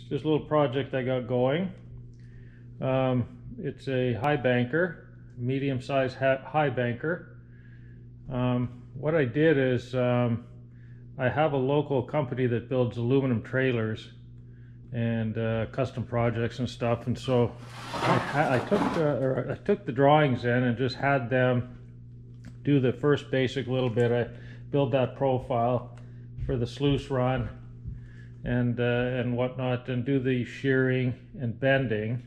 It's just a little project I got going. It's a Highbanker, medium-sized Highbanker. What I did is I have a local company that builds aluminum trailers and custom projects and stuff, and so I took the drawings in and just had them do the first basic little bit. I build that profile for the sluice run and whatnot, and do the shearing and bending,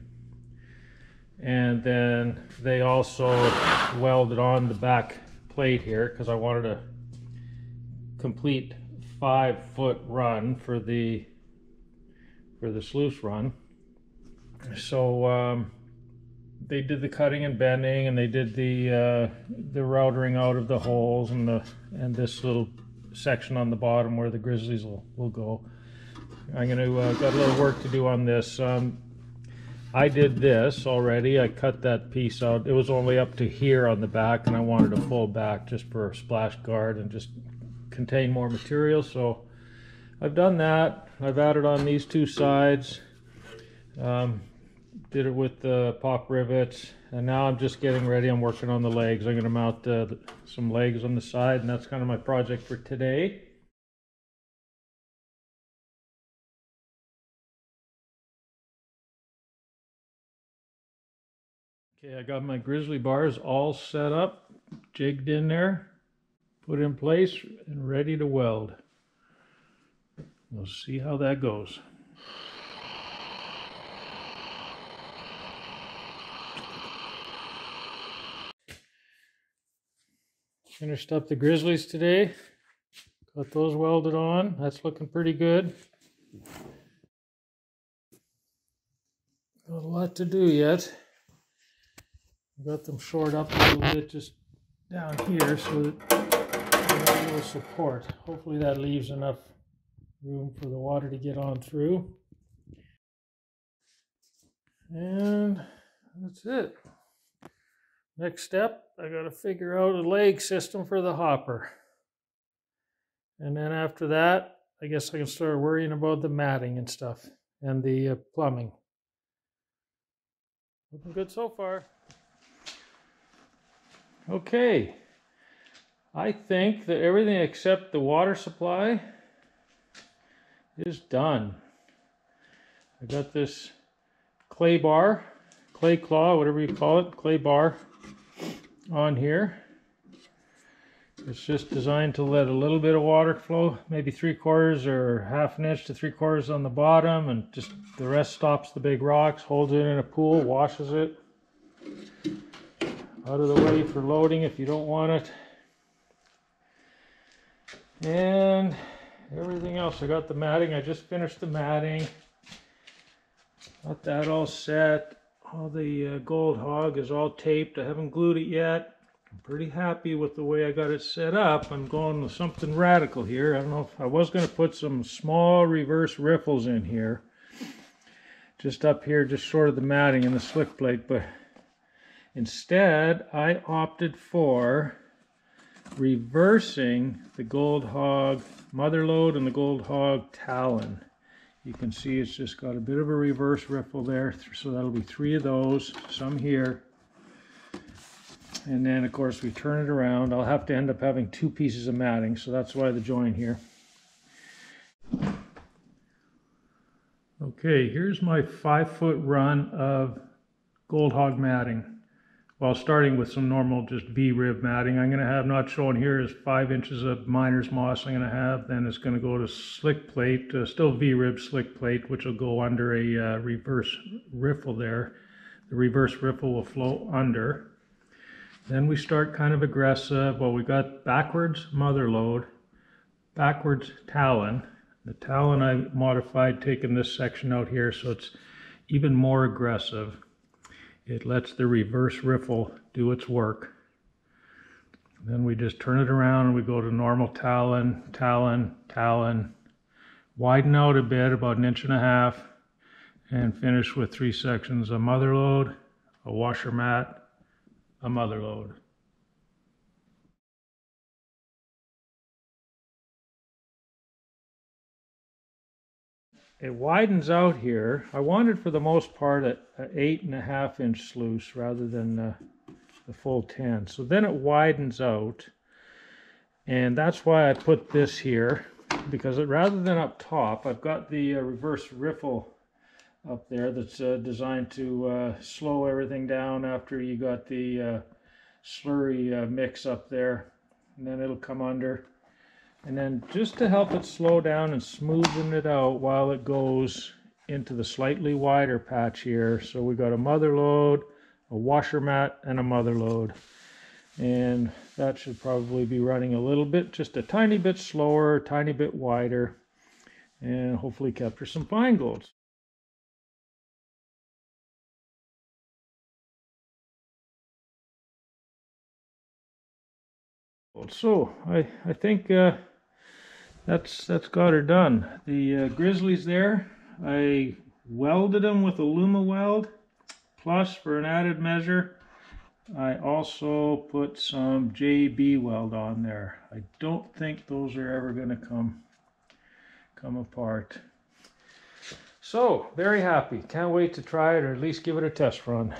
and then they also welded on the back plate here because I wanted a complete 5-foot run for the sluice run. So they did the cutting and bending, and they did the routering out of the holes and this little section on the bottom where the grizzlies will go. I'm going to got a little work to do on this. I did this already. I cut that piece out. It was only up to here on the back, and I wanted a full back just for a splash guard and just contain more material. So I've done that. I've added on these two sides. Did it with the pop rivets, and now I'm just getting ready. I'm working on the legs. I'm going to mount some legs on the side, and that's kind of my project for today. Okay, I got my grizzly bars all set up, jigged in there, put in place, and ready to weld. We'll see how that goes. Finished up the grizzlies today. Got those welded on. That's looking pretty good. Got a lot to do yet. Got them shored up a little bit just down here so that they have a little support. Hopefully that leaves enough room for the water to get on through. And that's it. Next step, I got to figure out a leg system for the hopper. And then after that, I guess I can start worrying about the matting and stuff and the plumbing. Looking good so far. Okay, I think that everything except the water supply is done. I got this clay bar, clay claw, whatever you call it, clay bar on here. It's just designed to let a little bit of water flow, maybe 3/4 or 1/2 inch to 3/4 on the bottom, and just the rest stops the big rocks, holds it in a pool, washes it. Out of the way for loading if you don't want it. And everything else, I got the matting. I just finished the matting. Got that all set. All the gold hog is all taped. I haven't glued it yet. I'm pretty happy with the way I got it set up. I'm going with something radical here. I don't know if I was going to put some small reverse riffles in here. Just up here, just short of the matting and the slick plate, but instead, I opted for reversing the Gold Hog mother load and the Gold Hog talon. You can see it's just got a bit of a reverse riffle there, so that'll be 3 of those, some here. And then, of course, we turn it around. I'll have to end up having 2 pieces of matting, so that's why the join here. Okay, here's my 5-foot run of Gold Hog matting. Well, starting with some normal just V-rib matting. I'm going to have, not shown here, is 5 inches of miner's moss I'm going to have. Then it's going to go to slick plate, still V-rib slick plate, which will go under a reverse riffle there. The reverse riffle will flow under. Then we start kind of aggressive. Well, we got backwards mother load, backwards talon. The talon I modified, taking this section out here, so it's even more aggressive. It lets the reverse riffle do its work. Then we just turn it around and we go to normal talon, talon, talon. Widen out a bit, about 1.5 inches, and finish with 3 sections: a mother load, a washer mat, a mother load. it widens out here. I wanted for the most part an 8.5 inch sluice rather than the full 10. So then it widens out, and that's why I put this here, because rather than up top, I've got the reverse riffle up there that's designed to slow everything down after you got the slurry mix up there, and then it'll come under. And then just to help it slow down and smoothen it out while it goes into the slightly wider patch here. So we got a mother load, a washer mat, and a mother load. And that should probably be running a little bit, just a tiny bit slower, a tiny bit wider, and hopefully capture some fine golds. So I think that's got her done. The grizzlies there, I welded them with a Luma weld, plus for an added measure, I also put some JB weld on there. I don't think those are ever going to come apart. So very happy. Can't wait to try it, or at least give it a test run.